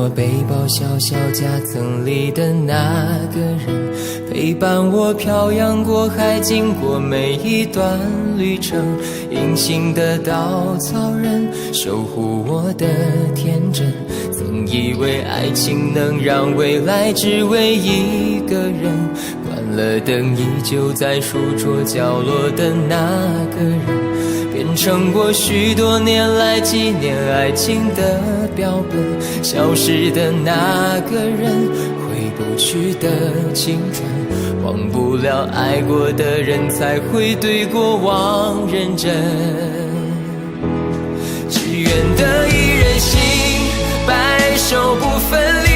我背包小小夹层里的那个人，陪伴我漂洋过海，经过每一段旅程。隐形的稻草人，守护我的天真。曾以为爱情能让未来只为一个人，关了灯依旧在书桌角落的那个人，变成我许多年来纪念爱情的标本。消失的那个人，回不去的青春，忘不了爱过的人，才会对过往认真。只愿得一人心，白首不分离，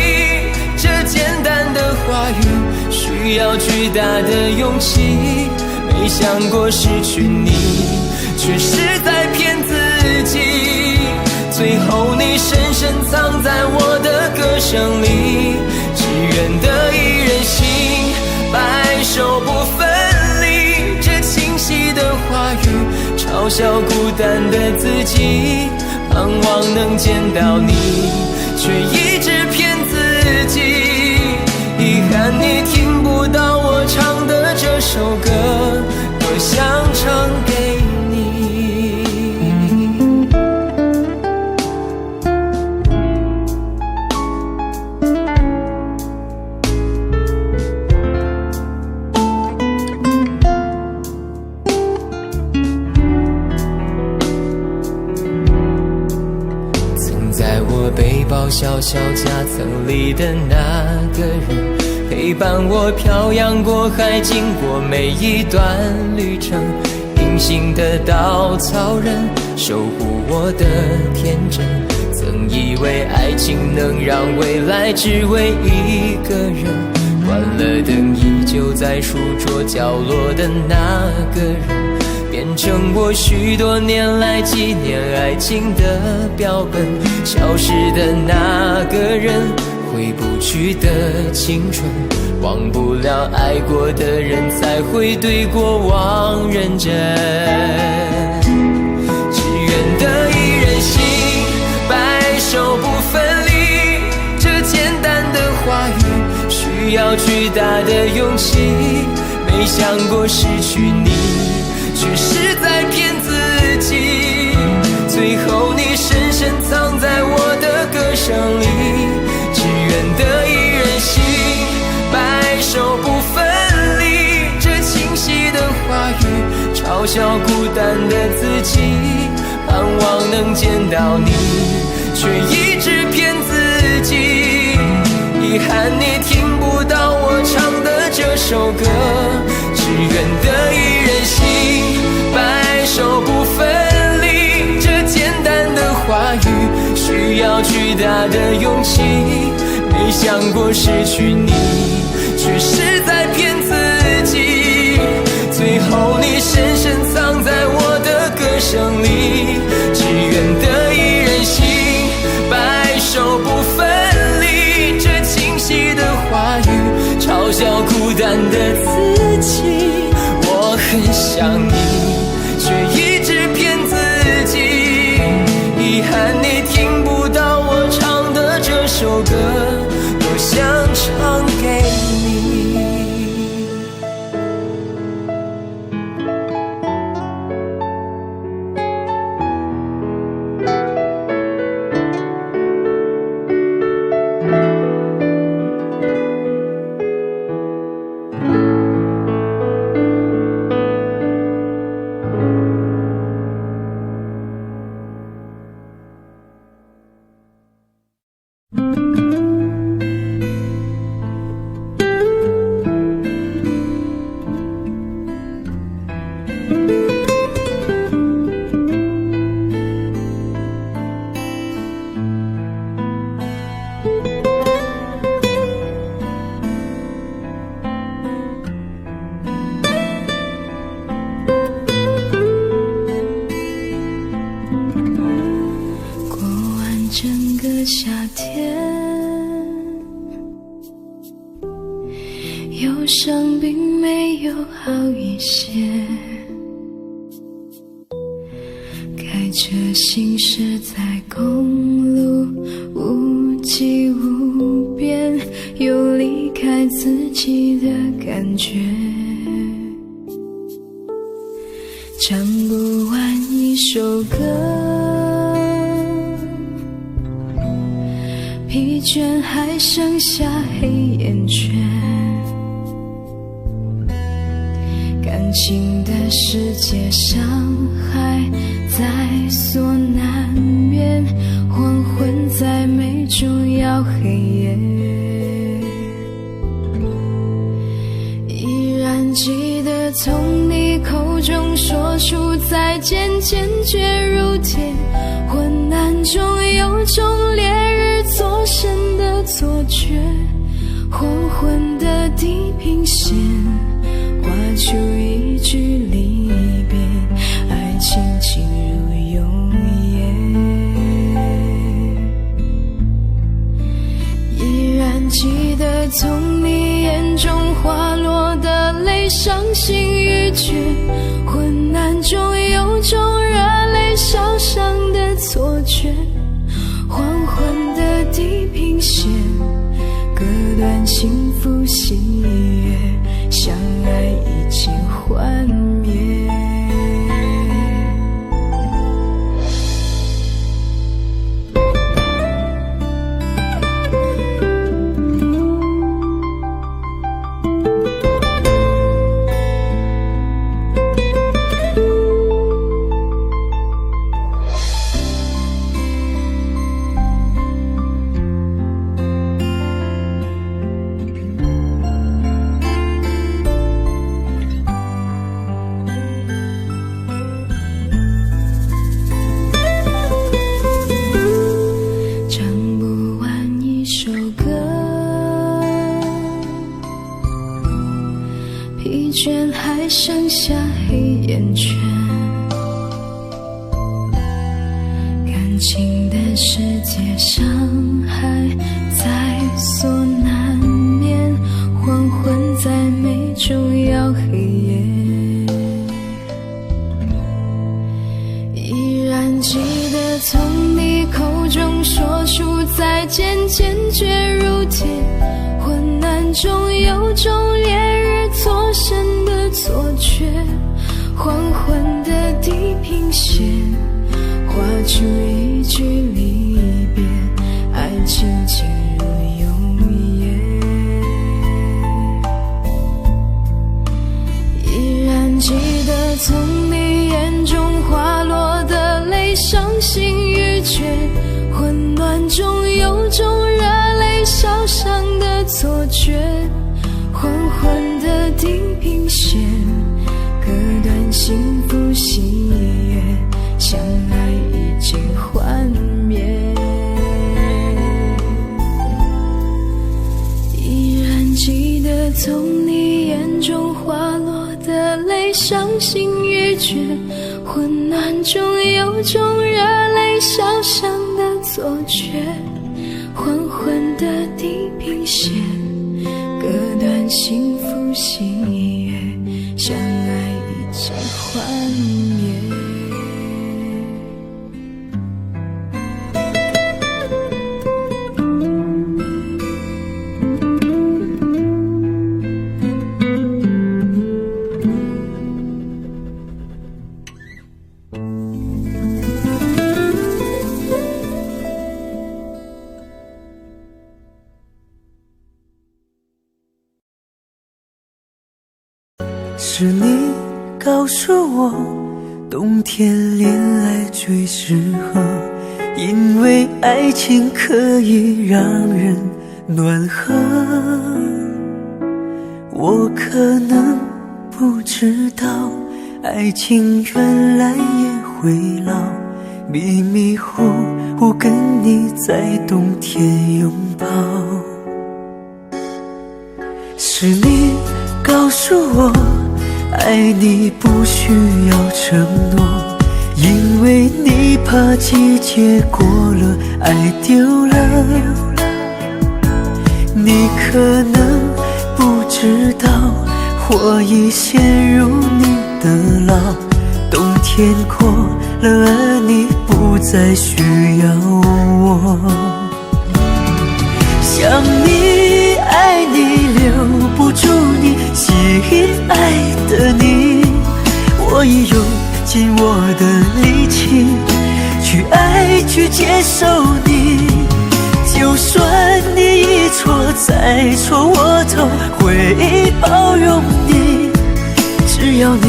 这简单的话语需要巨大的勇气。没想过失去你，却是在骗自己。最后你深深藏在我的歌声里，只愿得一人心，白首不分离。这清晰的话语嘲笑孤单的自己，盼望能见到你，却一直骗自己。遗憾你听不到我唱的这首歌，多想唱给你。曾在我背包小小夹层里的那个人，陪伴我漂洋过海，经过每一段旅程。隐形的稻草人，守护我的天真。曾以为爱情能让未来只为一个人，关了灯依旧在书桌角落的那个人，变成我许多年来纪念爱情的标本。消失的那个人，回不去的青春，忘不了爱过的人，才会对过往认真。只愿得一人心，白首不分离。这简单的话语需要巨大的勇气。没想过失去你，却是在骗自己。最后你深深藏在我的歌声里，只愿得一人心，白首不分离。这清晰的话语嘲笑孤单的自己，盼望能见到你，却一直骗自己。遗憾你听不到我唱的这首歌，只愿得一人心，白首不分离。这简单的话语需要巨大的勇气。没想过失去你，却是在骗自己。最后你深深藏在我的歌声里，只愿得一人心，白首不分离。这清晰的话语嘲笑孤单的自己。我很想你，却一直骗自己。遗憾你听不到我唱的这首歌，多想唱给你。忧伤并没有好一些，开着行驶在公路无际无边，有离开自己的感觉，唱不完一首歌，疲倦还剩下黑眼圈，感情的世界伤害在所难免，黄昏在眉中摇黑夜，依然记得从你口中说出再见，坚决如铁，昏暗中有种烈日灼身的错觉，黄昏的地平线画出一句离别，爱情进入永夜，依然记得从你眼中滑落的泪，伤心欲绝，昏暗中有种热泪烧伤的错觉，黄昏的地平线割断幸福喜悦，相爱已经幻灭。疲倦还剩下黑眼圈，感情的世界伤害在所难免，黄昏在眉中摇黑夜，依然记得从你口中说出再见，坚决如铁，昏暗中有种烈日灼身的错觉，黄昏的地平线画出一句离别，爱情进入永夜，依然记得从你眼中滑落的泪，伤心欲绝，混乱中有种热泪烧伤的错觉，黄昏的地平线割断幸福喜悦，相爱已经幻灭，依然记得从你眼中滑落的泪，伤心欲绝，昏暗中有种热泪烧伤的错觉，黄昏的地平线割断幸福喜悦，相爱已经幻灭。是你告诉我，冬天恋爱最适合，因为爱情可以让人暖和。我可能不知道，爱情原来也会老，迷迷糊糊跟你在冬天拥抱。是你告诉我，爱你不需要承诺，因为你怕季节过了，爱丢了。你可能不知道，我已陷入你的牢，冬天过了，而你不再需要我。想你爱你留不住你心爱的你，我已用尽我的力气去爱去接受你，就算你一错再错我都会包容你，只要你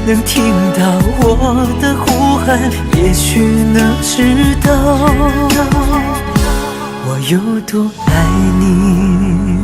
能听到我的呼喊，也许能知道我有多爱你。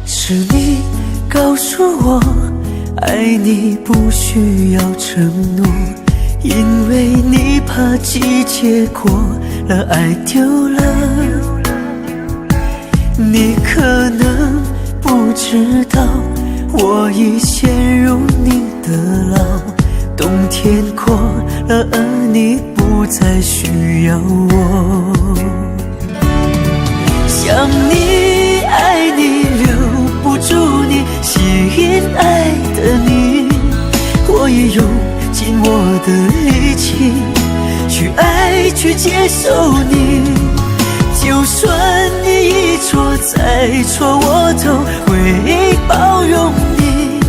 是你告诉我，爱你不需要承诺，因为你怕季节过了，爱丢了。你可能不知道，我已陷入你的牢，冬天过了，而你不再需要我。想你爱你留不住你心爱的你，我也用尽我的力气去爱去接受你，就算你一错再错我都会包容你，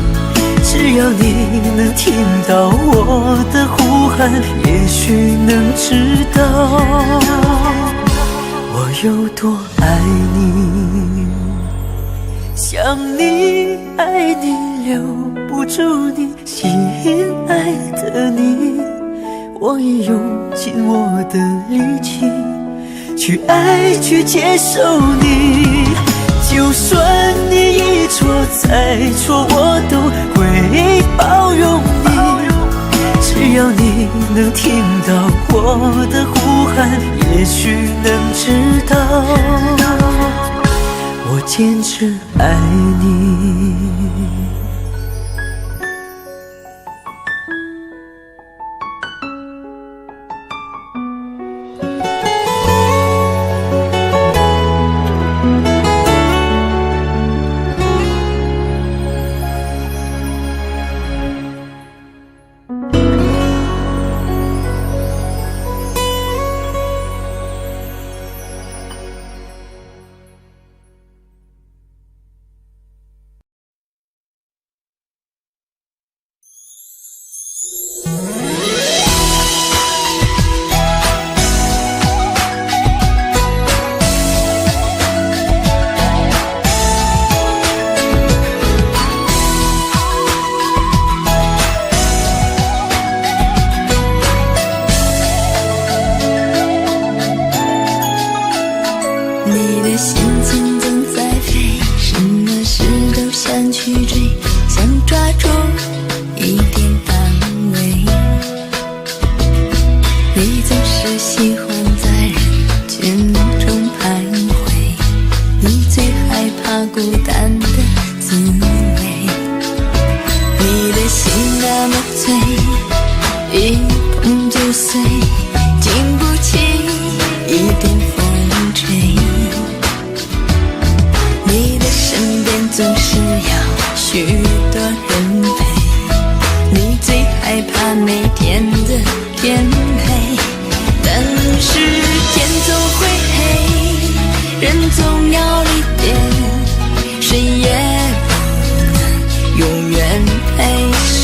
只要你能听到我的呼喊，也许能知道我有多爱你。想你爱你留不住你心爱的你，我已用尽我的力气去爱去接受你，就算你一错再错我都会包容你，只要你能听到我的呼喊，也许能知道我坚持爱你。你的心情总在飞，什么事都想去追，想抓住一点安慰。你总是喜欢在人群中徘徊，你最害怕孤单的滋味。你的心那么脆，一碰就碎，经不起一点风吹。你的身边总是要许多人陪，你最害怕每天的天黑，但是天总会黑，人总要离别，谁也不能永远陪谁，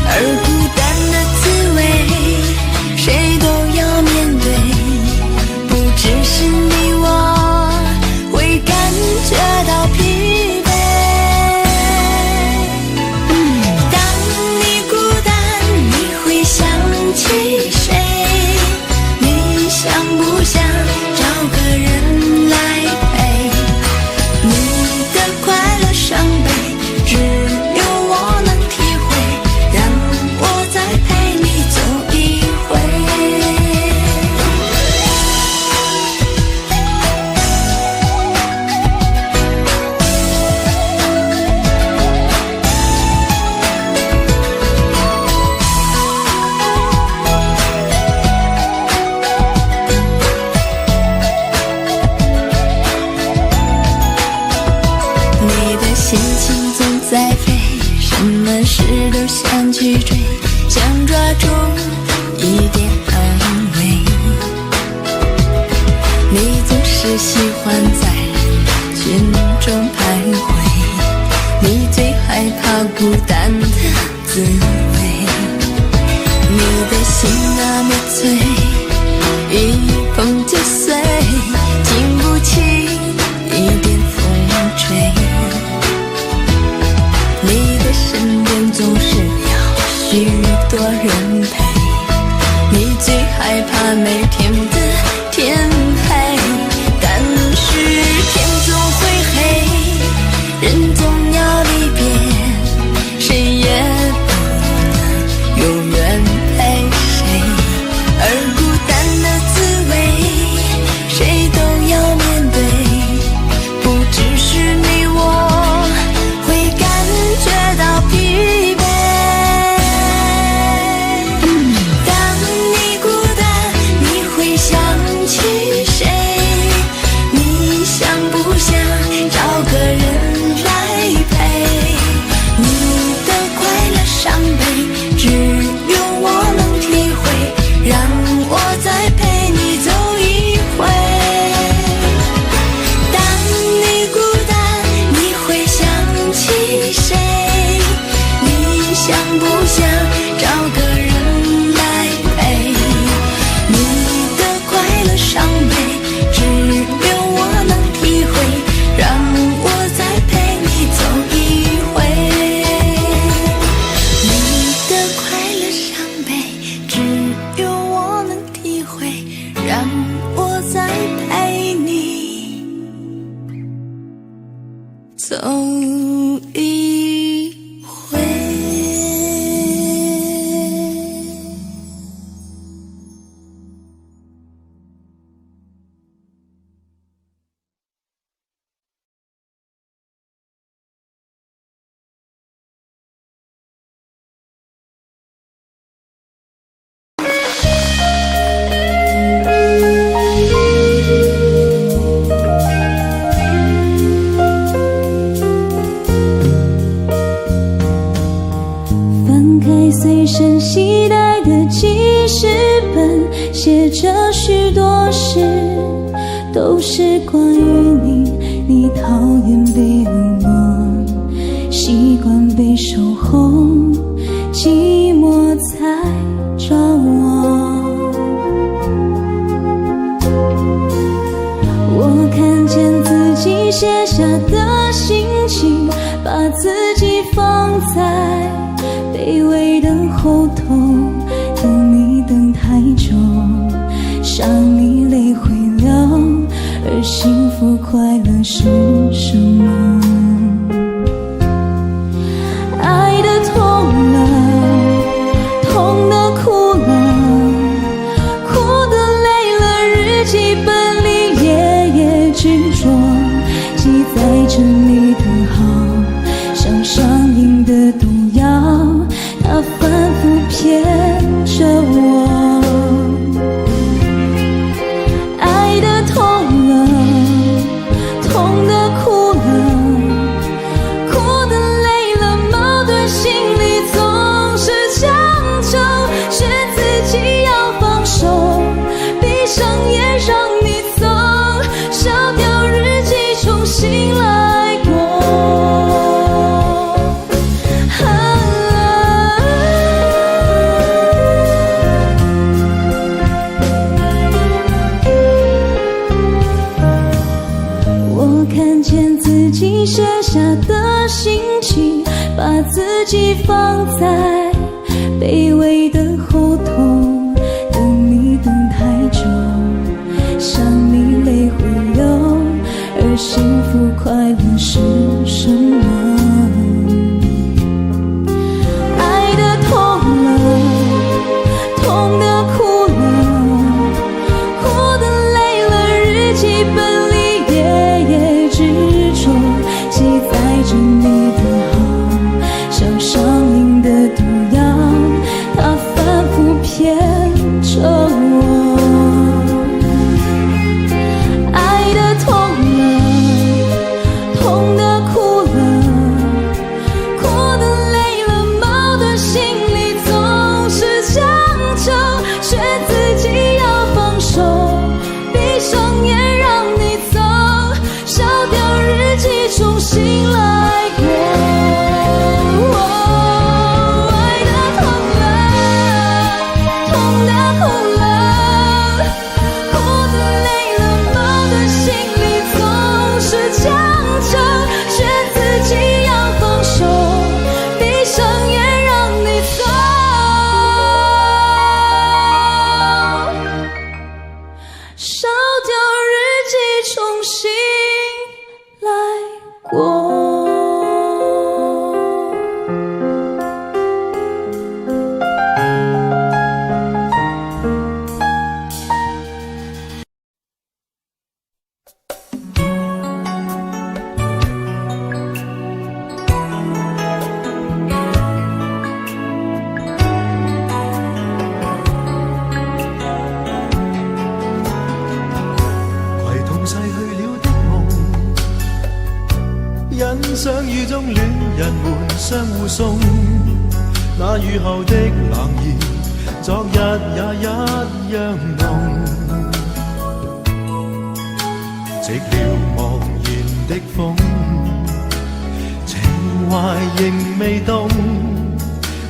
而孤单的滋味谁都要面对，不只是你我会感觉到疲惫。当你孤单，你会想起谁？你想不想找个人来陪？最害怕孤单的滋味。你的心那么脆，一碰就碎，经不起一点风吹。你的身边总是有许多人陪，你最害怕每天的天黑，但是天总会黑，人总要离别，谁也不能永远陪谁，而孤单的滋味谁都要面对，不只是你我会感觉到疲惫。当你孤单，你会想起谁？你想不想找个人来陪？你的快乐伤悲只有我能体会，让我再陪你走一回。当你孤单，你会想起谁？你想不想找个人来陪？你的快乐伤悲只有我能体会，让我再陪你走一回。你的快乐伤悲只有我能体会，让我再陪你走一回。翻开随身携带的记事本，写着许多事，都是关于你。你讨厌被冷落，习惯被守候，寂寞才找我。我看见自己写下的心情，把自己放在卑微的后头，等你等太久，伤你泪会流，而幸福快乐是什么？爱的痛了，痛的哭了，哭的累了，日记本里夜夜执着，记载着你的好，像上瘾的毒药，它反复骗着我。爱的痛了，痛的哭了，哭的累了，矛盾心里总是强求，学自己要放手，闭上眼让你走，烧掉日记重新来过。我看见自己写下的心情，把自己放在卑微的后头，等你等太久，伤你泪会流，而幸福快乐是什么？爱的痛了，痛的哭了，哭的累了，日记本里夜夜执着，记载着你的好，像上瘾的毒药，它反复骗着我。爱的痛了，痛的人們相互送，那雨後的冷意，昨日也一樣濃。寂寥茫然的風，情懷仍未動，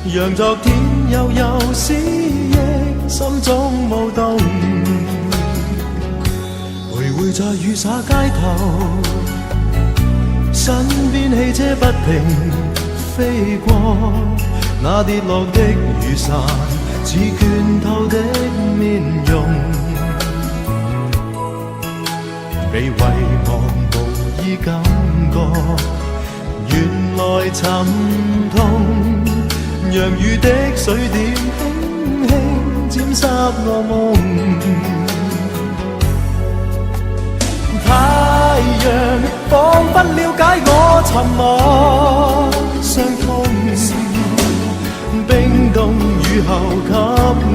讓昨天悠悠思憶心中舞動。徘徊在雨灑街頭，身邊汽車不停飛過，那跌落的雨傘似拳頭的面容，被遺忘無意感覺，原來沉痛，讓雨的水點輕輕沾濕我夢。太陽彷彿了解我沉默傷痛，冰凍雨後給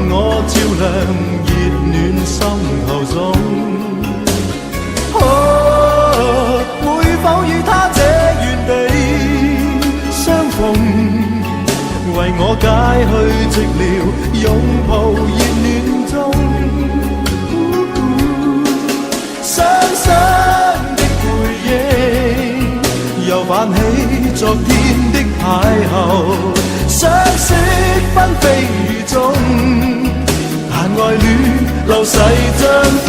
我照亮熱暖心頭中。會否與他這原地相逢，為我解去寂寥，擁抱熱暖中。雙雙的背影，又泛起昨天的邂逅，相識紛飛雨中，但愛戀流逝像風。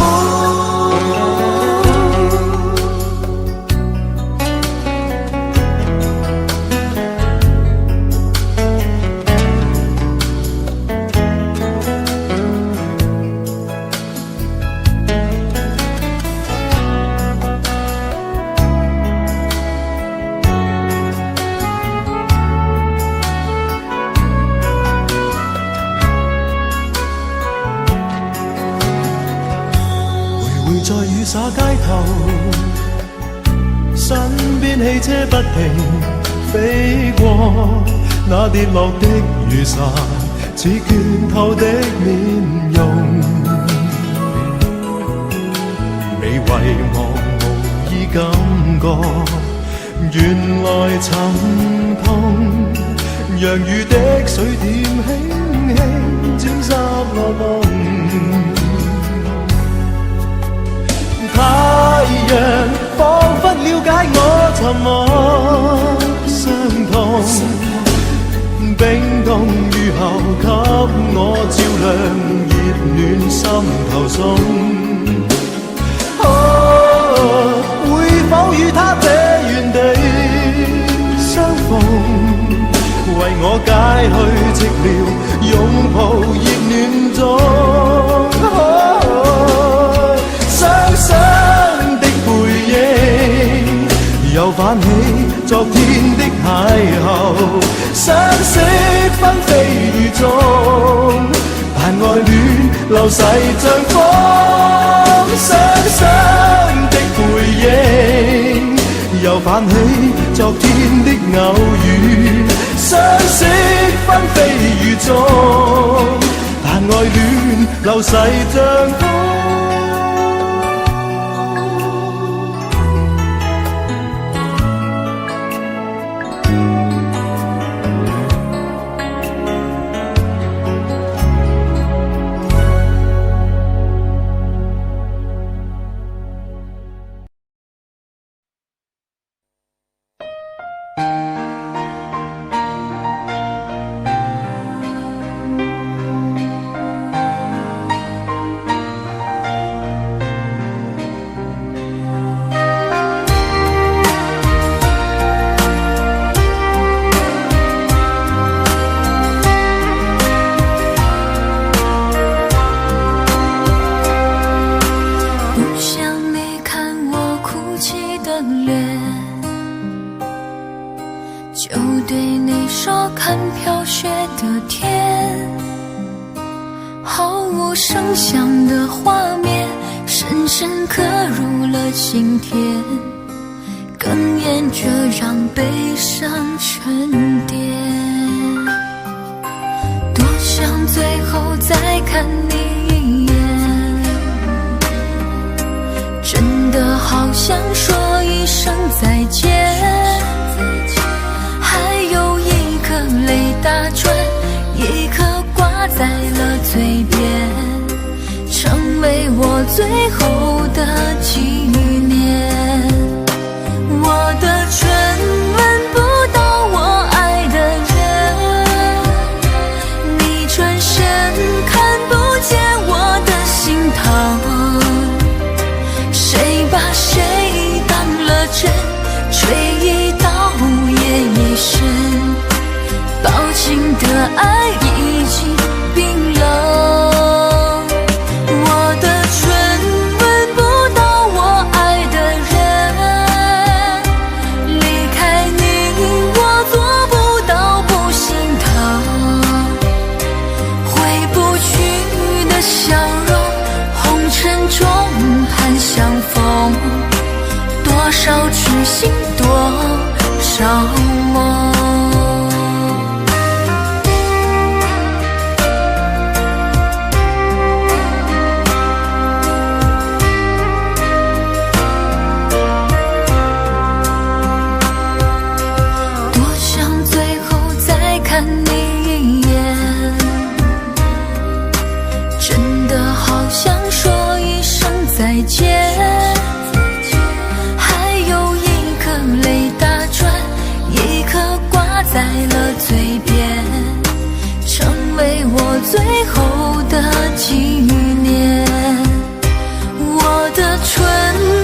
在雨灑街頭，身邊汽車不停飛過，那跌落的雨傘似拳頭的面容，被遺忘無意感覺，原來沉痛，讓雨的水點輕輕沾濕我夢。太陽彷彿了解我沉默傷痛，冰凍雨後給我照亮熱暖心頭中。會否與他這原地相逢，為我解去寂寥，擁抱熱暖中。雙雙的背影，又泛起昨天的邂逅，相識紛飛雨中，但愛戀流逝像風。雙雙的背影，又泛起昨天的偶遇，相識紛飛雨中，但愛戀流逝像風。好想说一声再见，还嘴边，成为我最后的纪念。我的唇吻不到我爱的人，你转身看不见我的心疼，谁把谁当了真，吹一刀也一生，抱紧的爱已经冰冷。我的唇吻不到我爱的人，离开你我做不到不心疼，回不去的笑容，红尘中盼相逢，多少痴心多少梦。看你一眼，真的好想说一声再见，还有一颗泪打转，一颗挂在了嘴边，成为我最后的纪念。我的唇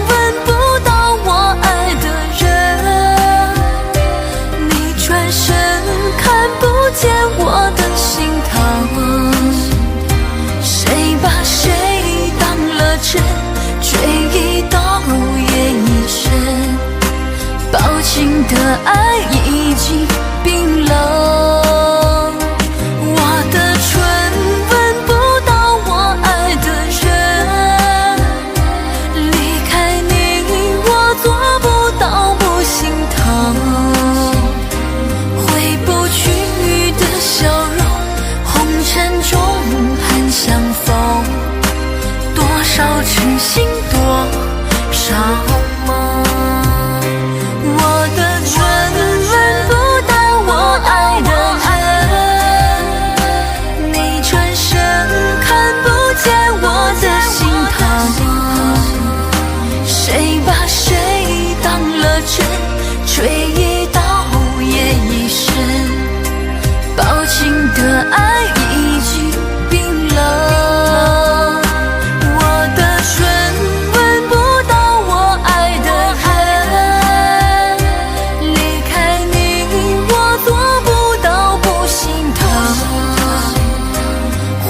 吻不到我爱的人，你转身看不见我的心疼，谁把谁当了真，吹一刀也一生，抱紧的爱已经冰冷。我的唇吻不到我爱的人，离开你我做不到不心疼，回不去的笑容，红尘中盼相逢，多少痴心多少梦。我的唇吻不到我爱的人，你转身看不见我的心疼，谁把谁当了真，吹一刀也一生，抱紧的爱已经冰冷。我的唇吻不到我爱的人，离开你我做不到不心疼，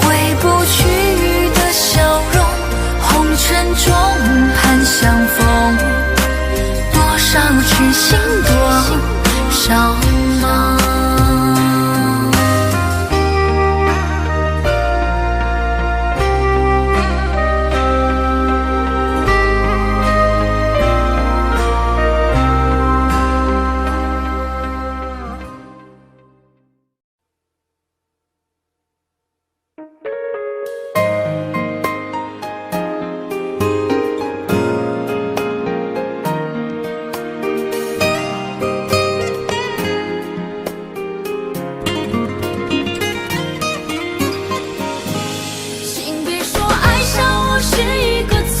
回不去的笑容，红尘中盼相逢，多少痴心多少梦。请别说爱上我是一个错，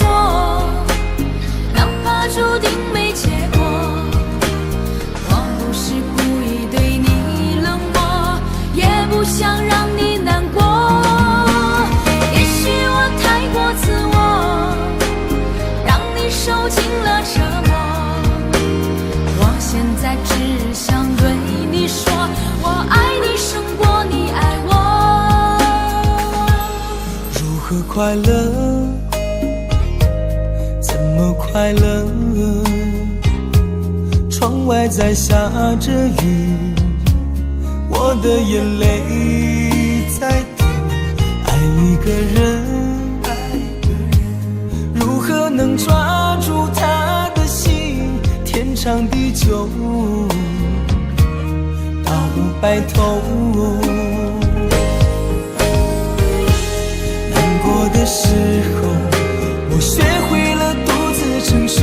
哪怕注定没结果。我不是故意对你冷漠，也不想让你难过。也许我太过自我，让你受尽了折磨。我现在只想对你说，我爱你胜过你爱我。如何快乐？怎么快乐？窗外在下着雨，我的眼泪在滴。爱一个人，如何能抓住他的心？天长地久，到白头。过的时候，我学会了独自承受。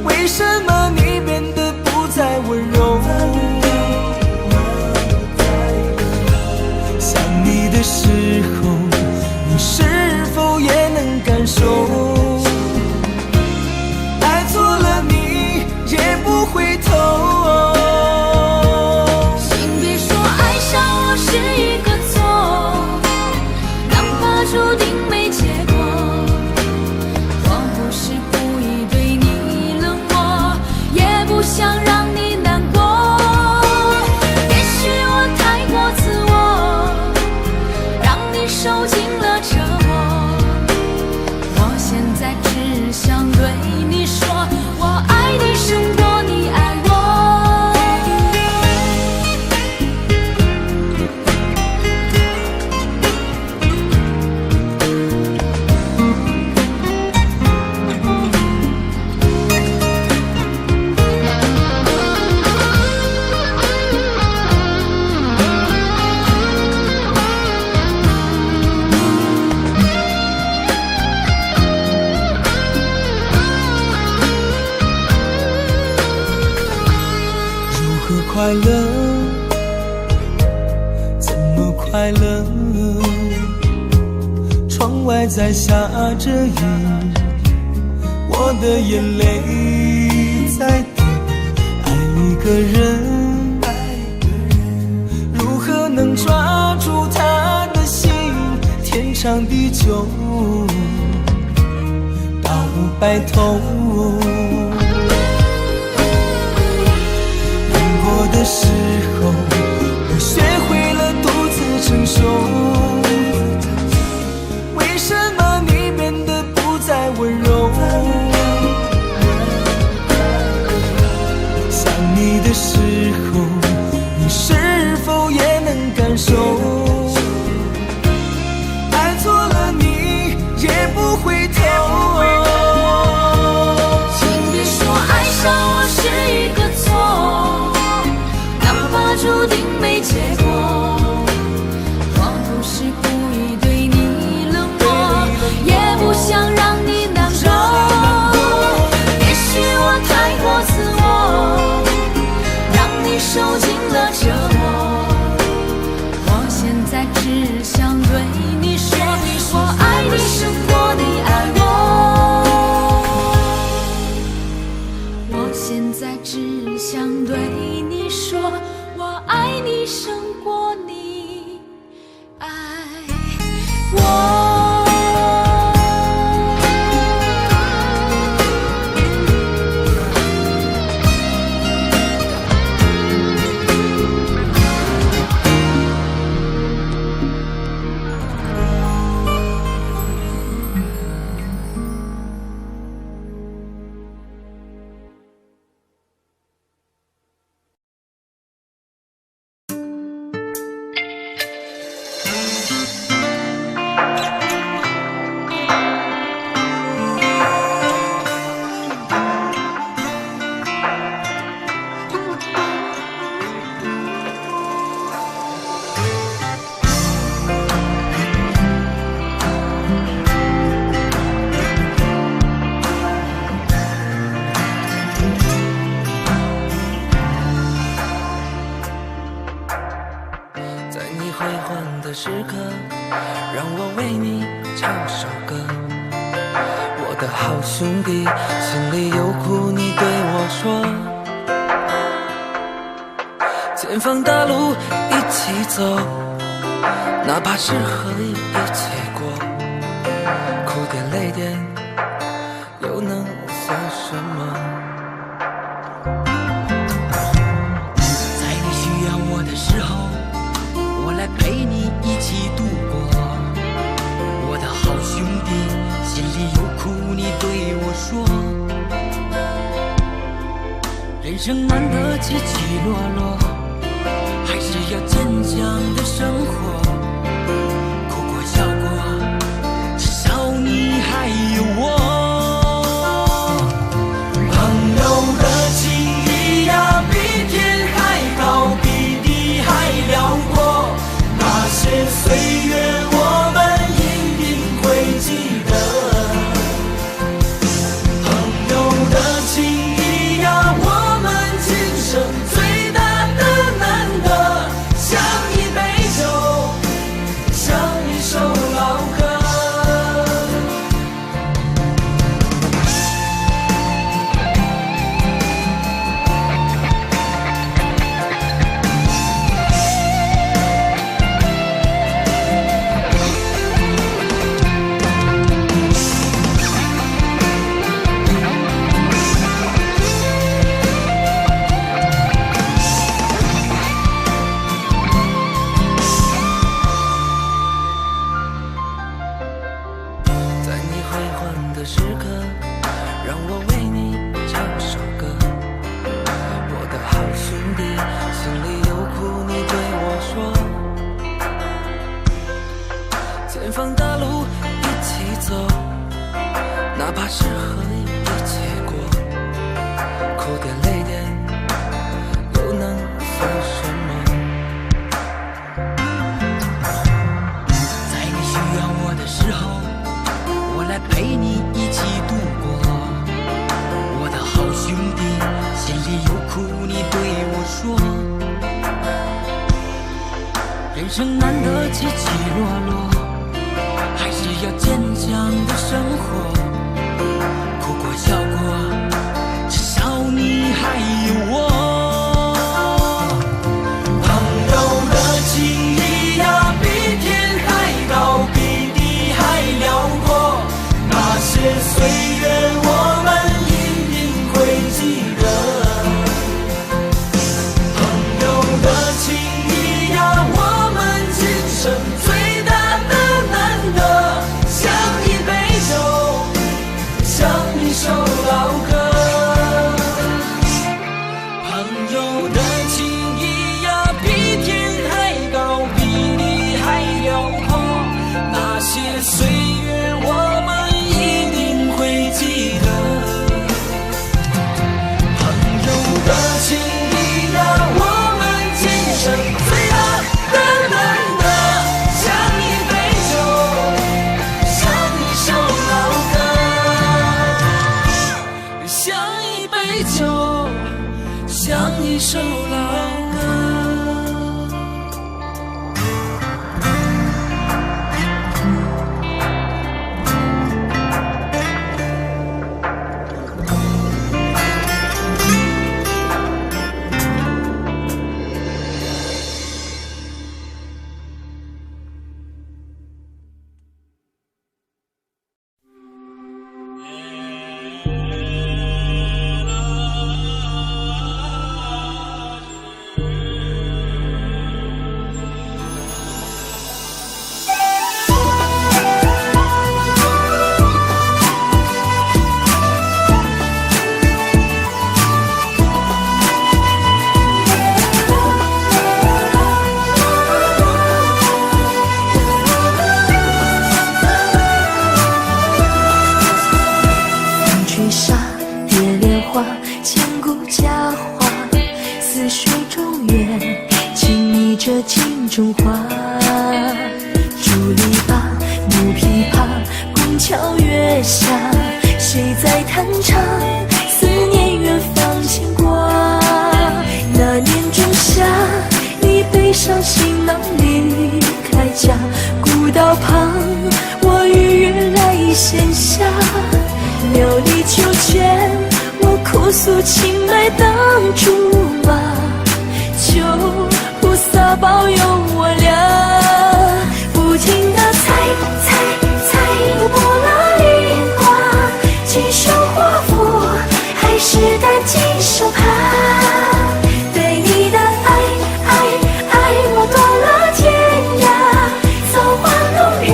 为什么你变得不再温柔？想快乐，怎么快乐？窗外在下着雨，我的眼泪在滴。爱一个人，如何能抓住他的心？天长地久，到白头。难过的时候，我学会了独自承受。为什么你变得不再温柔？想你的时候，你是否也能感受？爱错了你也不回头。请别说爱上我是一个错，哪怕注定没结果。我不是故意对你冷漠，也不想让你难过。也许我太过自我，让你受尽了折磨。我现在只想对你说，我爱你胜过你爱我。我现在只想对你说，我爱你胜过你爱我。的时刻，让我为你唱首歌。我的好兄弟，心里有苦你对我说。前方大路一起走，哪怕是河一起过，哭点泪点又能算什么？在你需要我的时候，我来陪你一起度过。我的好兄弟，心里有苦你对我说。人生难得起起落落，还是要坚强的生活。哭过笑过，至少你还有我。朋友的情谊呀，比天还高，比地还辽阔。那些岁月我们一定会记得。朋友的情谊呀，我们今生最大的难得，像一杯酒，像一首老歌。在你辉煌的时刻，让我为你唱首歌。我的好兄弟，心里有苦你对我说。前方大路一起走，哪怕是河一起过，哭点泪点又能算什么？在你需要我的时候，我来陪你一起度过。我的好兄弟，心里有苦你对我说。人生难得起起落落，还是要坚强的生活。哭过笑过，至少你还有我。朋友的情谊呀，比天还高，比地还辽阔。那些岁月，我们一定会记得。朋友的情谊呀，我们今生最大的难得，像一杯酒，像一首老歌。朋友的情谊呀，比天还高，比地还辽阔。那些岁月，我们一定会记得。朋友的情谊呀，我们今生最大的难得，像一杯酒，像一首老歌，像一杯酒，像一首老歌。吹沙蝶莲花，千古佳话。似水中月，轻昵着镜中花。竹篱笆，木琵琶，宫桥月下，谁在弹唱？思念远方牵挂。那年仲夏，你背上行囊离开家，古道旁，我与月来闲暇。苗里秋千，我哭诉青梅当竹马，求菩萨保佑我俩。不停地采不拉梨花，几手华服，还是担惊受怕。对你的爱，我断了天涯，造化弄人，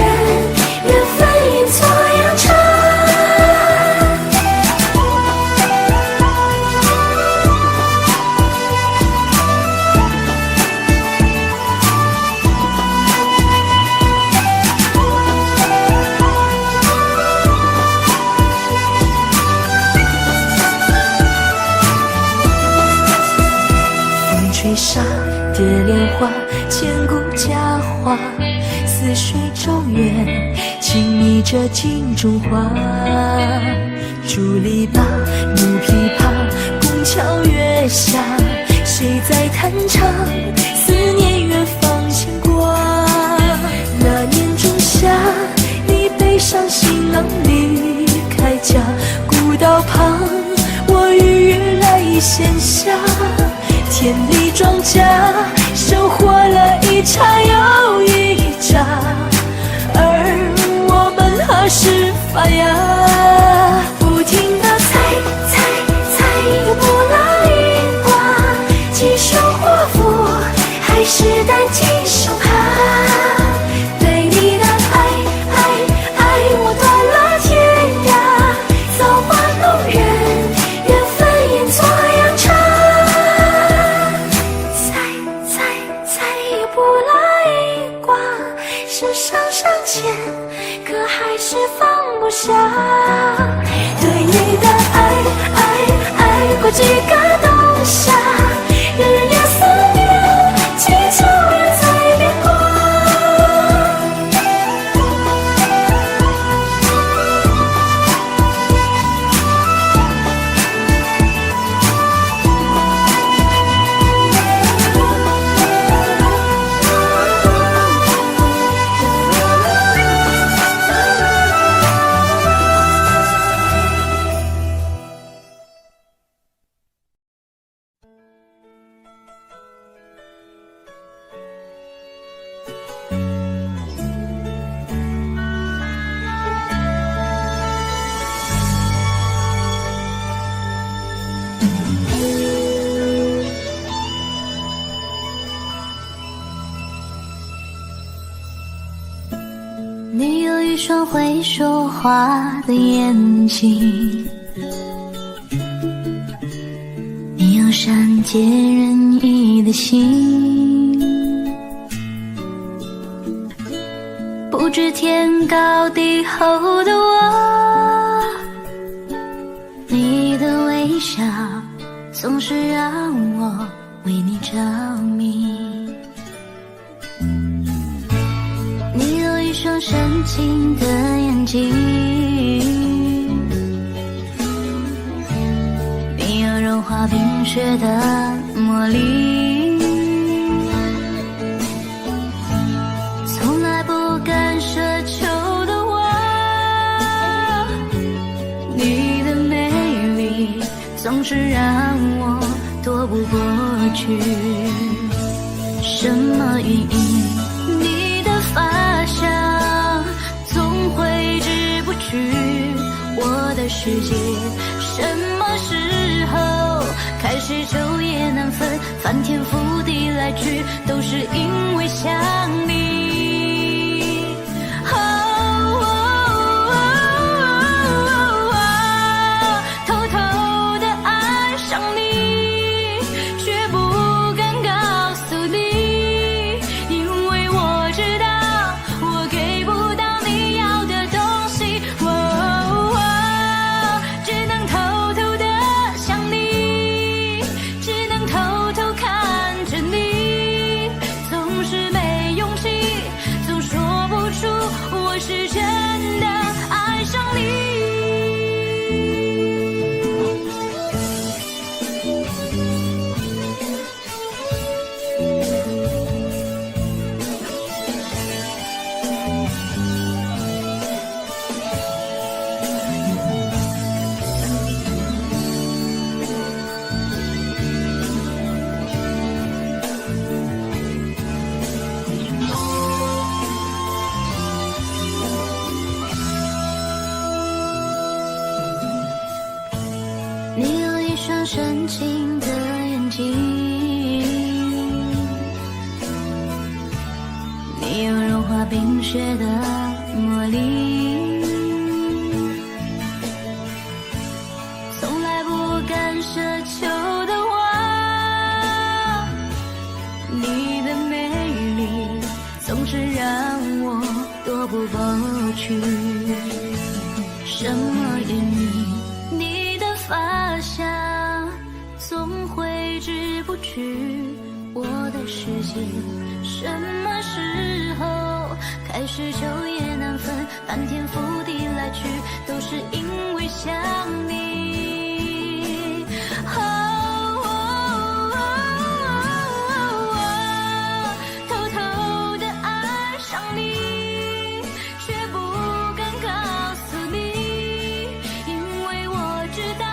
缘分阴错阳差。吹沙蝶莲花，千古佳话。似水中月，轻昵着镜中花。竹篱笆，木琵琶，宫桥月下，谁在弹唱？思念远方牵挂。那年仲夏，你背上行囊离开家，古道旁，我与月来闲暇。田里庄稼，收获了一茬又一茬，而我们何时发芽？不停地采不拉梨花，几手华服，还是担惊受怕。对你的爱，我断了天涯，造化弄人，缘分阴错阳差。不拉一挂，世上尚欠，可还是放不下。对你的爱过几个冬夏，日夜思念，祈求人在变卦。一双会说话的眼睛，你有善解人意的心，不知天高地厚的我，你的微笑总是让我为你着迷。你有一双深情的眼睛，你有融化冰雪的魔力，从来不敢奢求的我，你的美丽总是让我躲不过去。什么原因？你的发香总挥之不去我的世界。什么时候开始昼夜难分，翻天覆地来去，都是因为想你。偷偷的爱上你，却不敢告诉你，因为我知道我给不到你要的东西。只能偷偷的想你，只能偷偷看着你，总是没勇气，总说不出我是真的爱上你。你有一双深情的眼睛，你有融化冰雪的魔力，从来不敢奢求的我，你的美丽总是让我躲不过去。什么原因？你的发香总挥之不去我的世界。什么时候开始昼夜难分，翻天覆地来去，都是因为想你。偷偷的爱上你，却不敢告诉你，因为我知道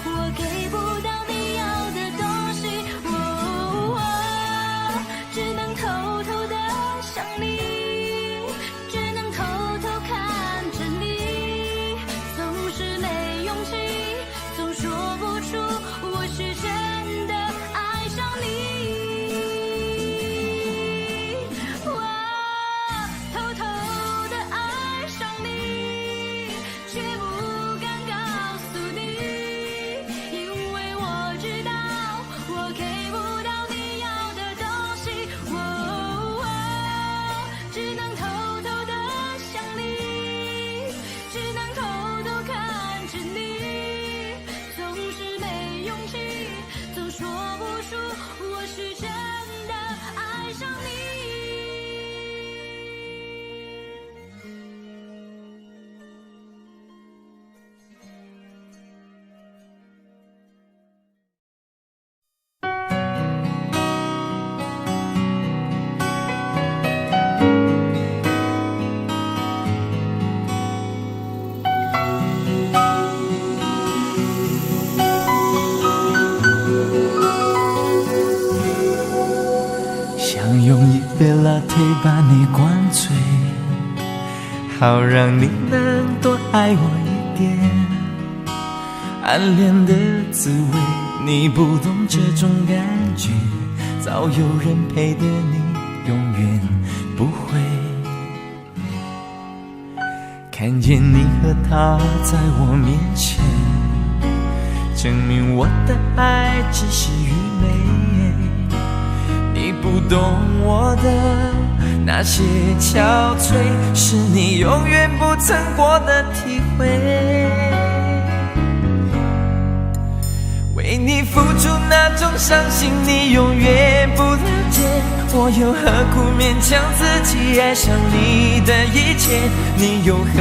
我给不到你要的东西。只能偷偷的想你，只能偷偷看着你，总是没勇气，总说不出我是真的爱上你。偷偷的爱上你，却不敢告诉你，因为我知道我给不到你要的东西。只能偷偷的想你，只能偷偷看着你，总是没勇气，总说不出我是真的爱上你。想用一杯 latte 把你灌醉，好让你能多爱我一点。暗恋的滋味，你不懂这种感觉，早有人陪的你永远不会。看见你和他在我面前，证明我的爱只是愚昧。你不懂我的那些憔悴，是你永远不曾过的体会。为你付出那种伤心，你永远不了解，我又何苦勉强自己爱上你的一切？你又狠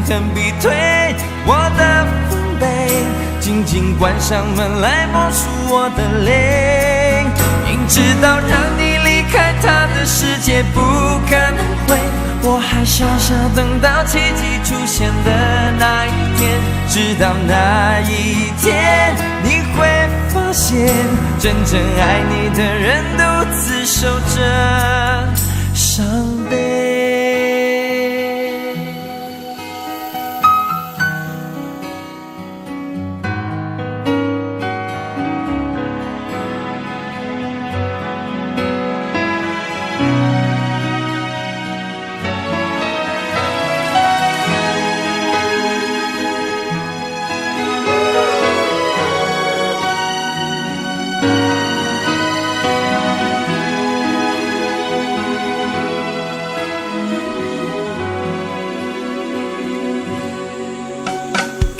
狠逼退我的防备，紧紧关上门来默数我的泪。明知道让你离开他的世界不可能会，我还傻傻等到奇迹出现的那一天。直到那一天，你会发现真正爱你的人独自守着伤悲。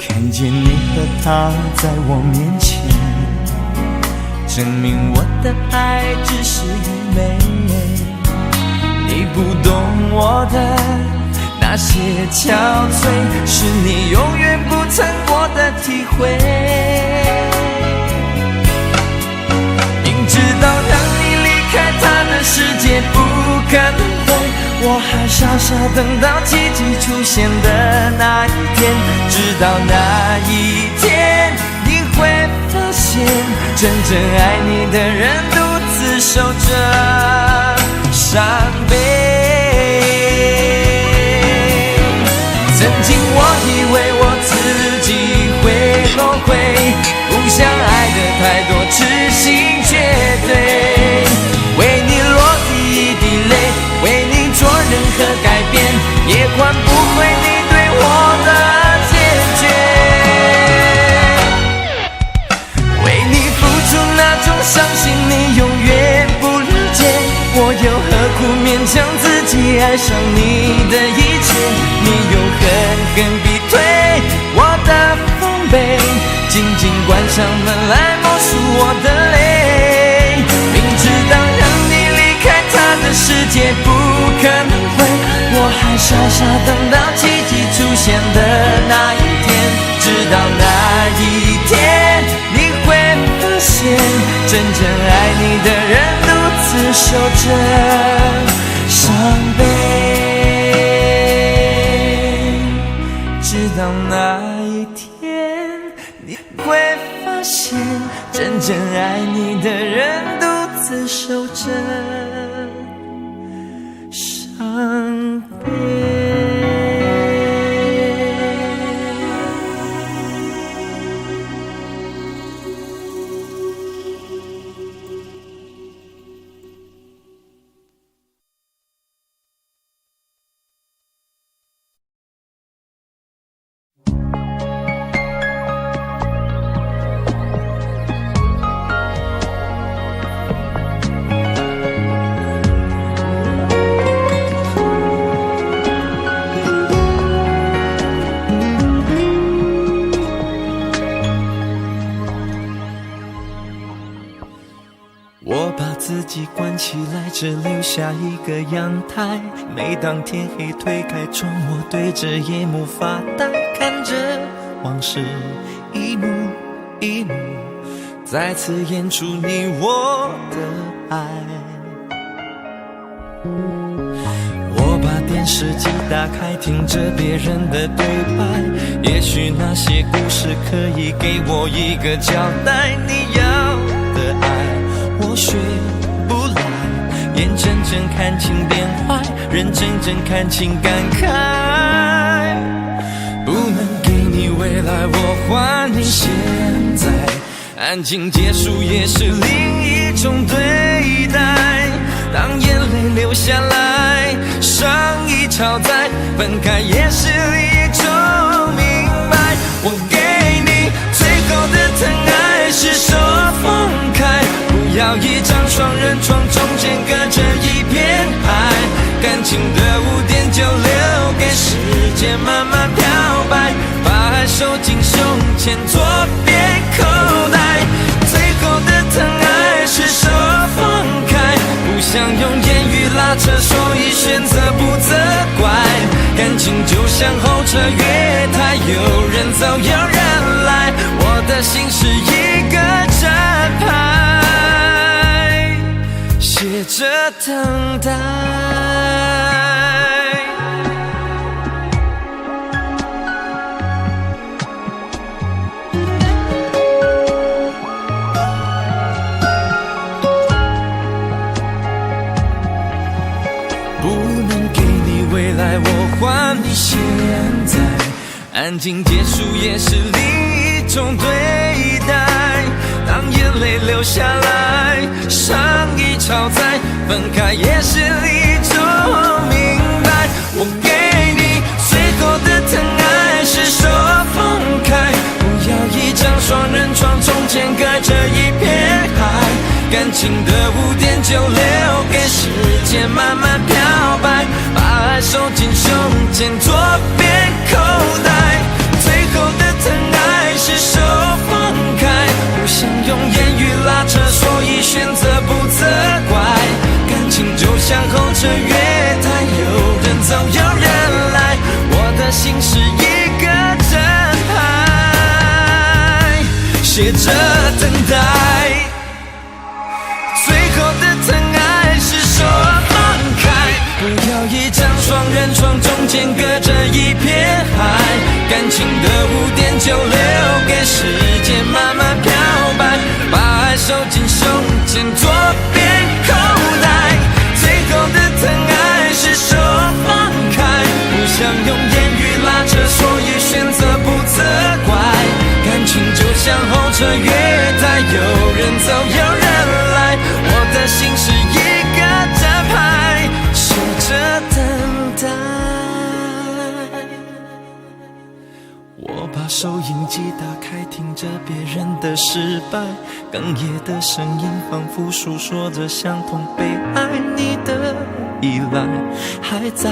看见你和他在我面前，证明我的爱只是愚昧。你不懂我的那些憔悴，是你永远不曾过的体会。明知道让你离开他的世界不可能会，我还傻傻等到奇迹出现的那一天。直到那一天，你会发现真正爱你的人独自守着伤悲。曾经我以为我自己会后悔，不想爱的太多，痴心绝对。为你落第一滴泪，为你做任何改变，也换不回你对我的坚决。为你付出那种伤心，你永远不了解，我又何苦勉强自己爱上你的一切？你又狠狠逼退我的防备，紧紧关上门来默数我的泪。明知道让你离开他的世界不可能会，我还傻傻等到奇迹出现的那一天。直到那一天，你会发现真正爱你的人独自守着伤悲。直到那一天，你会发现真正爱你的人独自守着伤悲。我把自己关起来，只留下一个阳台。每当天黑推开窗，我对着夜幕发呆，看着往事一幕一幕再次演出你我的爱。我把电视机打开，听着别人的对白，也许那些故事可以给我一个交代。你要的爱我学不来，眼睁睁看情变坏，人睁睁看情感慨。不能给你未来，我还你现在，安静结束也是另一种对待。当眼泪流下来，伤已超载，分开也是离向后车月台，有人走有人来，我的心是一个站牌，写着等待。我还你现在，安静结束也是另一种对待。当眼泪流下来，伤已超载，分开也是一种明白。我给你最后的疼爱是手放开，不要一张双人床，中间隔着一片海，感情的污点就留给时间慢慢漂白，把爱收进胸前左边口袋。最后的疼爱是手放开，不想用言语拉扯，所以选择不责怪。感情就像候车月台，有人走有人来，我的心是一个站牌，写着等待。最后的疼爱是手放开，不要一张双人床，中间隔着一片海，感情的污点就留给时间慢慢漂白，把爱收进胸前左边口袋。最后的疼爱是手放开，不想用言语拉扯，所以选择不责怪。感情就像候车月台，有人走有人来，我的心是一个站牌，写着等待。我把收音机打开，听着别人的失败，哽咽的声音仿佛诉说着相同被爱你的依赖，还在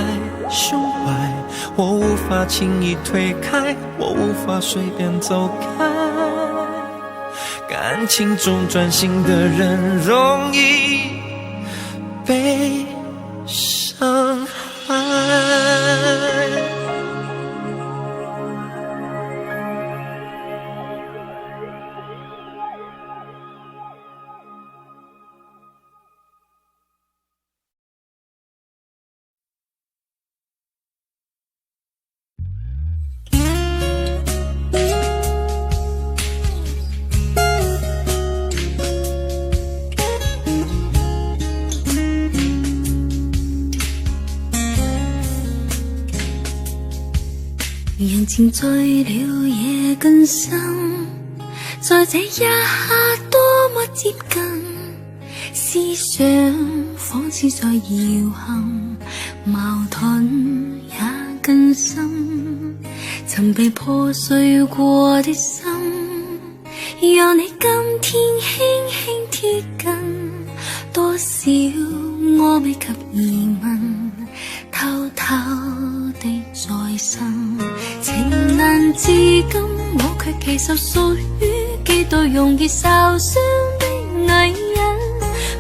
胸怀，我无法轻易推开，我无法随便走开。感情中专心的人容易被伤害。人情醉了夜更深，在这一刻多麼接近，思想仿似在遙行，矛盾也更深，曾被破碎過的心，讓你今天輕輕貼近，多少我未及疑問，偷偷地在生，情難至今，我卻其實屬於幾對容易受傷的女人。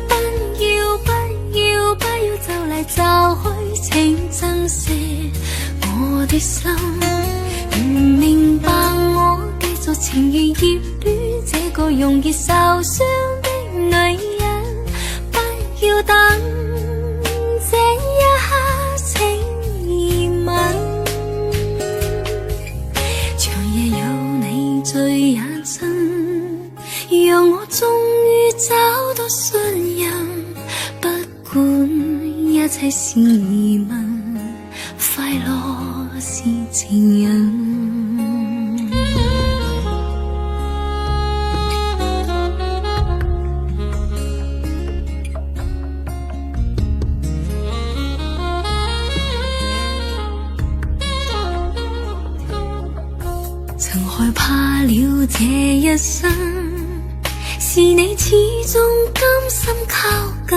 不要不要不要就嚟就去，請珍惜我的心。唔明白我繼續情願熱戀這個容易受傷的女人，不要等這一刻請移吻。長夜有你最眼真，讓我終於找到信任。不管一切是疑問，快樂是情人。曾害怕了這一生，是你始終甘心靠近，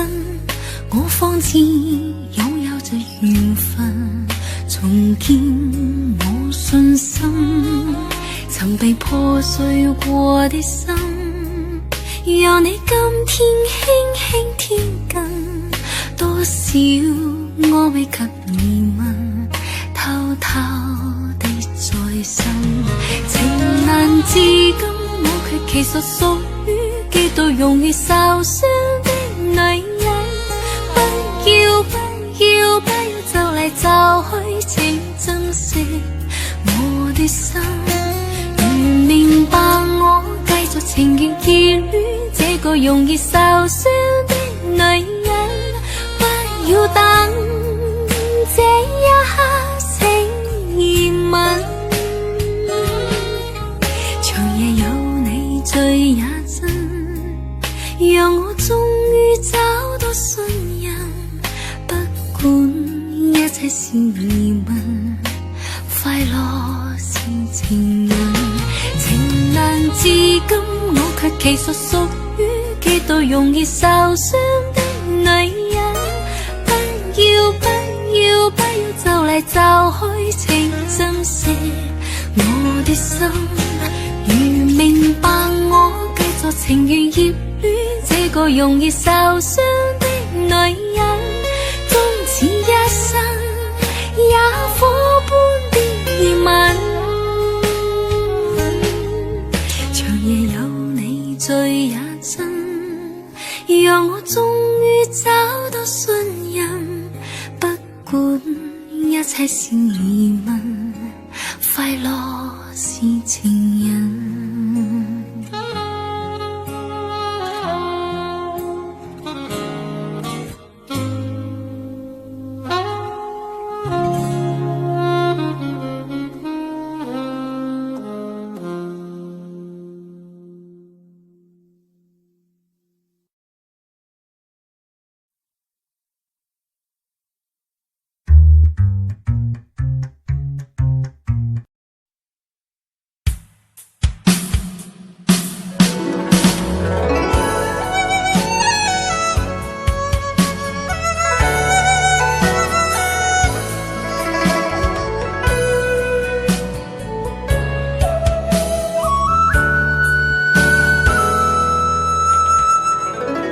我方知擁有着緣分，重建我信心。曾被破碎過的心，讓你今天輕輕貼近，多少我未及疑問，偷偷其實屬於幾度容易受傷的女人。不要就嚟就去，請珍惜我的心。如明白我，繼續情願結戀這個容易受傷的女人。不要等這一刻請熱吻，長夜有你醉也真，讓我終於找到信任。不管一切是疑問，快樂是情人。情難至今，我卻其實屬於幾度容易受傷的女人。不要就嚟就去，請珍惜我的心。如明白我，繼續情願熱戀這個容易受傷的女人。終此一生也火般的熱吻，長夜有你醉也真，讓我終於找到信任。不管一切是疑問，快樂是情人。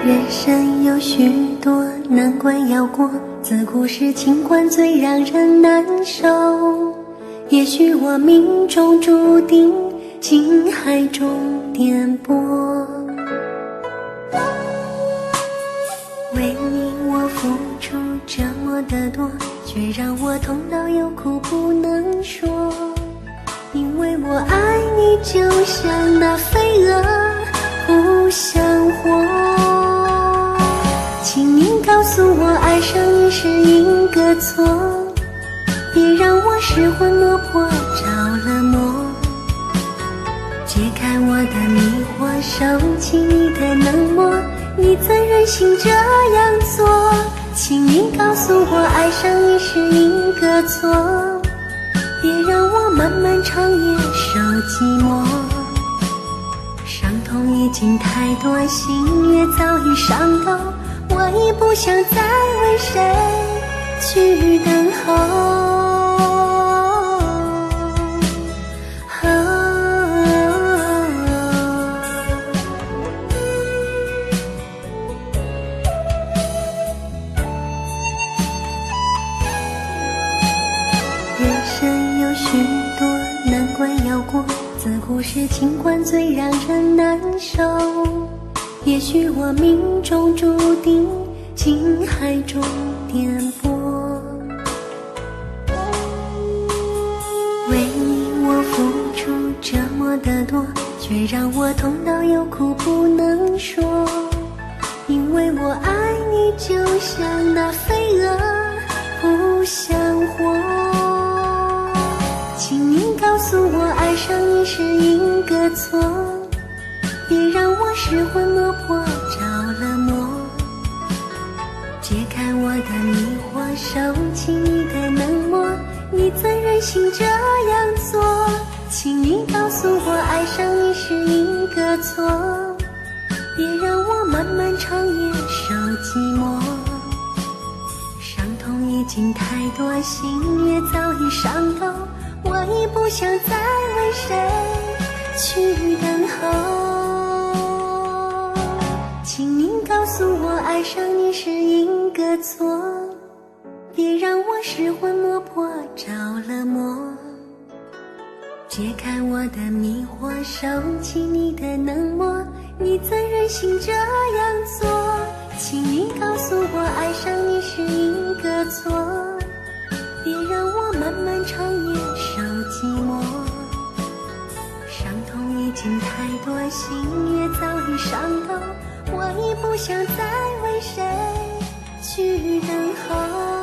人生有许多难关要过，自古是情关最让人难受。也许我命中注定情海中颠簸，为你我付出这么的多，却让我痛到有苦不能说。因为我爱你就像那飞蛾不想活，请您告诉我爱上你是因个错，别让我失魂落魄着了魔。解开我的迷惑，收起你的冷漠，你怎忍心这样做？请您告诉我爱上你是因个错，别让我漫漫长夜受寂寞。伤痛已经太多，心也早已伤透，我已不想再为谁去等候。人生有许多难关要过，自古是情关最让人难受。也许我命中注定情海中颠簸，为你我付出这么的多，却让我痛到有苦不能说。因为我爱你就像那飞蛾不想活，请您告诉我爱上你是因个错，别让我失魂落魄着了魔。解开我的迷惑，收起你的冷漠，你怎忍心这样做？请你告诉我爱上你是因个错，别让我漫漫长夜受寂寞。伤痛已经太多，心也早已伤透，我已不想再为谁去等候。请您告诉我爱上你是因个错，别让我失魂落魄着了魔。解开我的迷惑，收起你的冷漠，你怎忍心这样做？请你告诉我，爱上你是一个错，别让我漫漫长夜受寂寞。伤痛已经太多，心也早已伤透，我已不想再为谁去等候。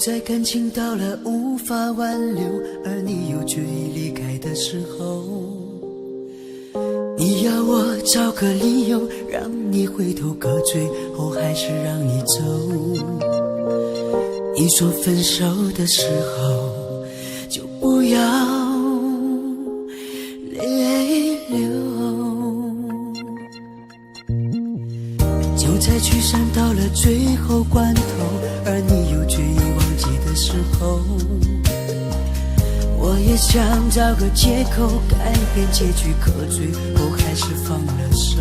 在感情到了无法挽留，而你又决意离开的时候，你要我找个理由让你回头，可最后还是让你走。你说分手的时候就不要泪流，就在聚散到了最后关头，而你又决意忘记的时候，我也想找个借口改变结局，可最后还是放了手。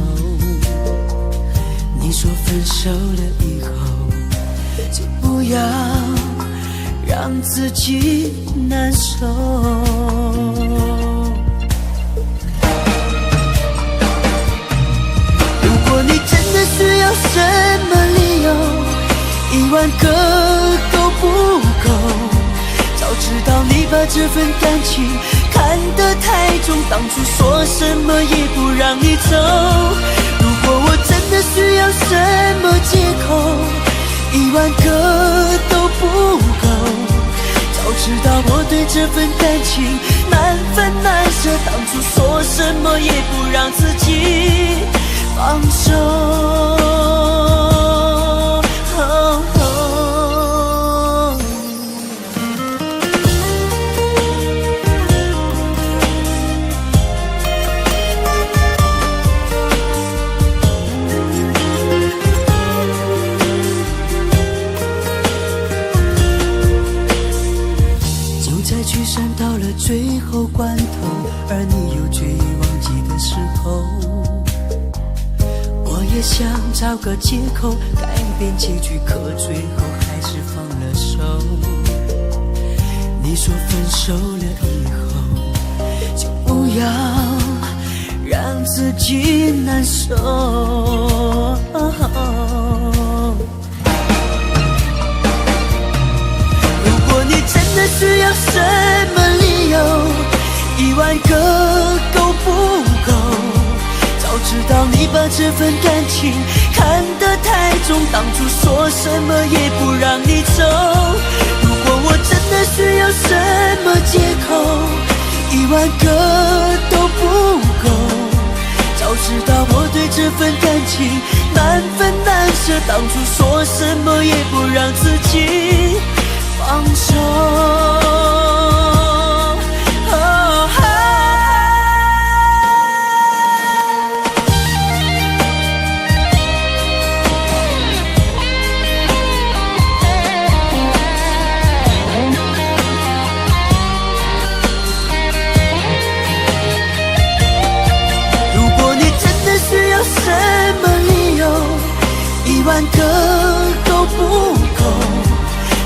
你说分手了以后就不要让自己难受，如果你真的需要什么理由，10000个都不够，早知道你把这份感情看得太重，当初说什么也不让你走。如果我真的需要什么借口，10000个都不够，早知道我对这份感情难分难舍，当初说什么也不让自己放手。聚散到了最后关头，而你又决意忘记的时候，我也想找个借口改变结局，可最后还是放了手。你说分手了以后就不要让自己难受，真的需要什么理由，10000个都不够，早知道你把这份感情看得太重，当初说什么也不让你走。如果我真的需要什么借口，10000个都不够，早知道我对这份感情难分难舍，当初说什么也不让自己放手。如果你真的需要什么理由，10000个都不够，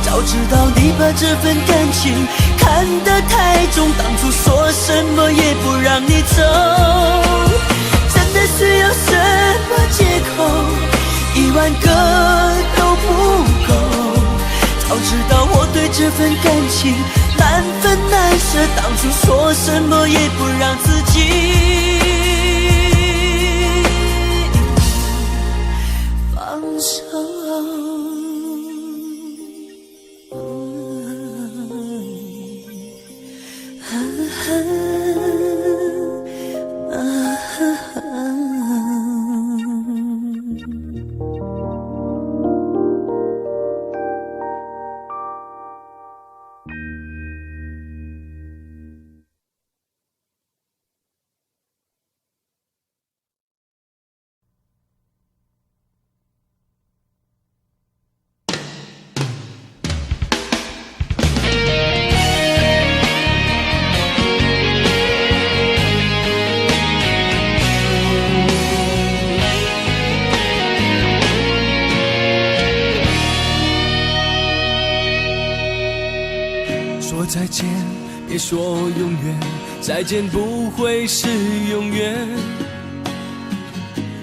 早知道你把这份感情看得太重，当初说什么也不让你走。真的需要什么借口，10000个都不够，早知道我对这份感情着当初说什么也不让自己放手。说再见，别说永远，再见不会是永远。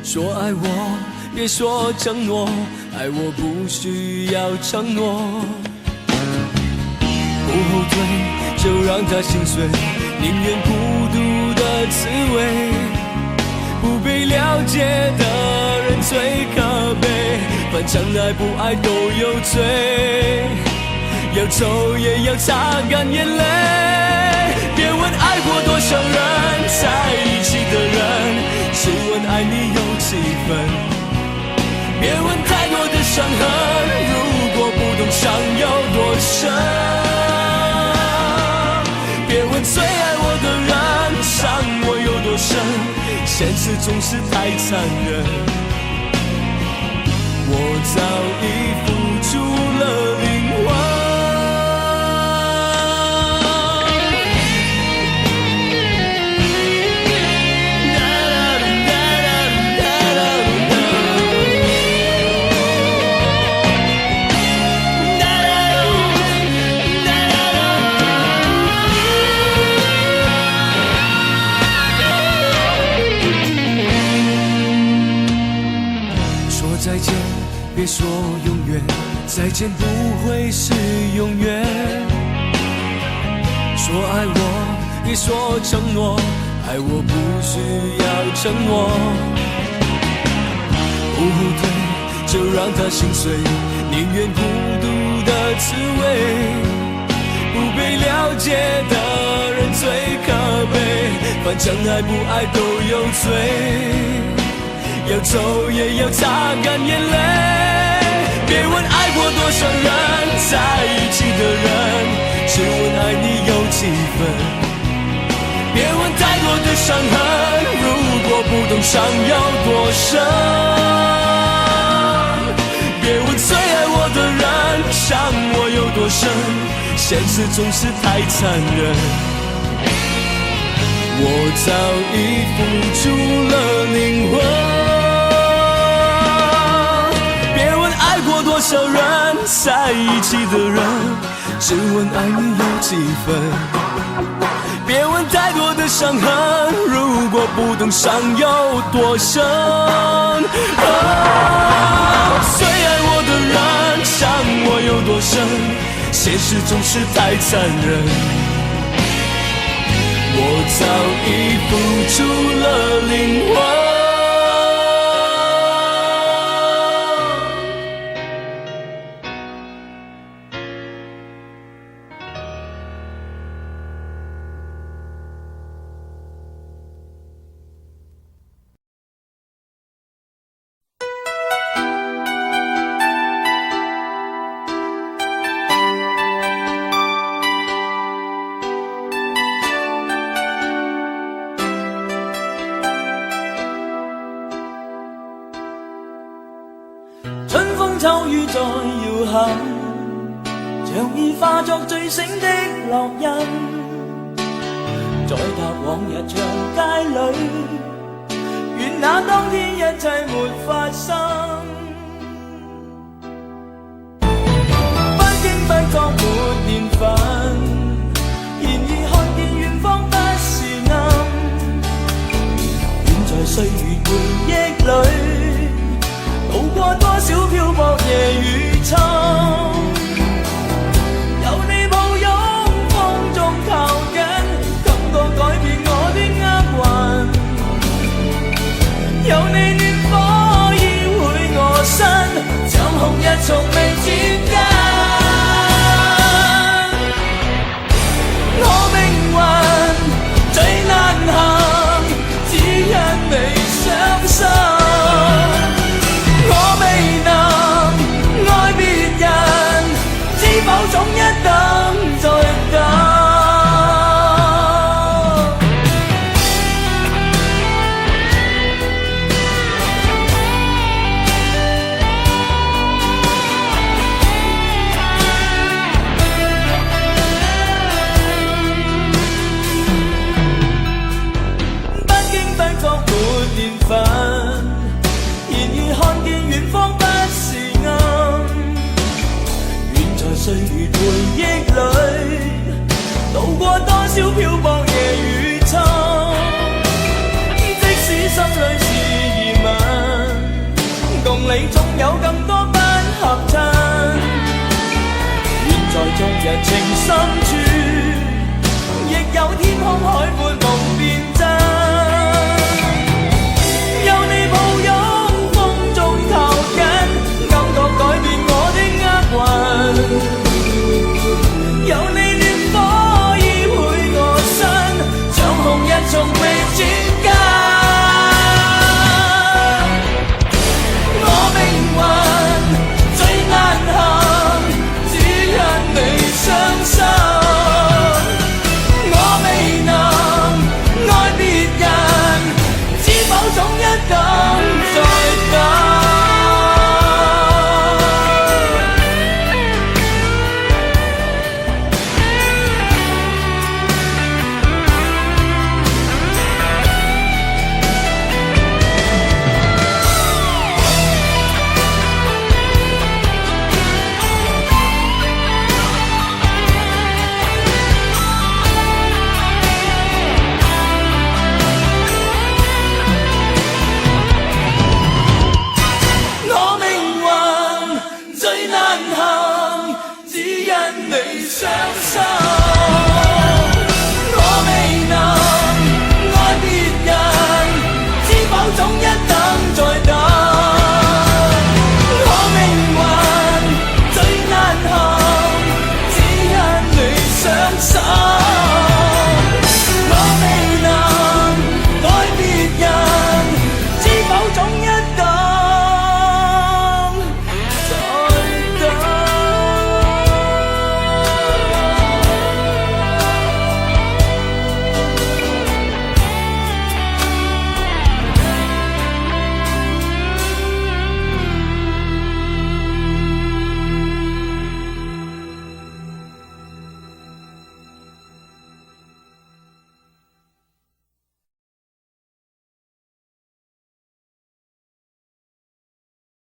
说爱我，别说承诺，爱我不需要承诺。不后退，就让他心碎，宁愿孤独的滋味。不被了解的人最可悲，反正爱不爱都有罪。要走也要擦干眼泪，别问爱过多少人，在一起的人，只问爱你有几分。别问太多的伤痕，如果不懂伤有多深。别问最爱我的人，伤我有多深，现实总是太残忍。我早已付出了灵魂。再见，别说永远，再见不会是永远。说爱我，别说承诺，爱我不需要承诺。不后退，就让它心碎，宁愿孤独的滋味。不被了解的人最可悲，反正爱不爱都有罪。要走也要擦干眼泪，别问爱过多少人，在一起的人，只问爱你有几分。别问太多的伤痕，如果不懂伤有多深。别问最爱我的人，伤我有多深，现实总是太残忍。我早已付出了灵魂。多少人在一起的人，只问爱你有几分。别问太多的伤痕，如果不懂伤有多深。最爱我的人，伤我有多深，现实总是太残忍。我早已付出了灵魂。秋雨再搖撼，像已化作醉醒的烙印，在踏往日長街裏，願那當天一切沒發生。不經不覺沒年份，然而看見遠方不是暗，遠在歲月回憶裏。渡過多少漂泊夜與秋，有你抱擁風中靠近，歲月回憶裏，渡過多少漂泊夜與秋。即使心裏是疑問，共你總有更多不合襯。願在昨日情深處，亦有天空海闊夢變真。有你抱擁風中靠緊，感覺改變我的厄運。有你暖火依偎我身，像紅日從未轉間。我命運最難行，只因你傷心。我未能愛別人，知否總一等再等。最難行，只因你傷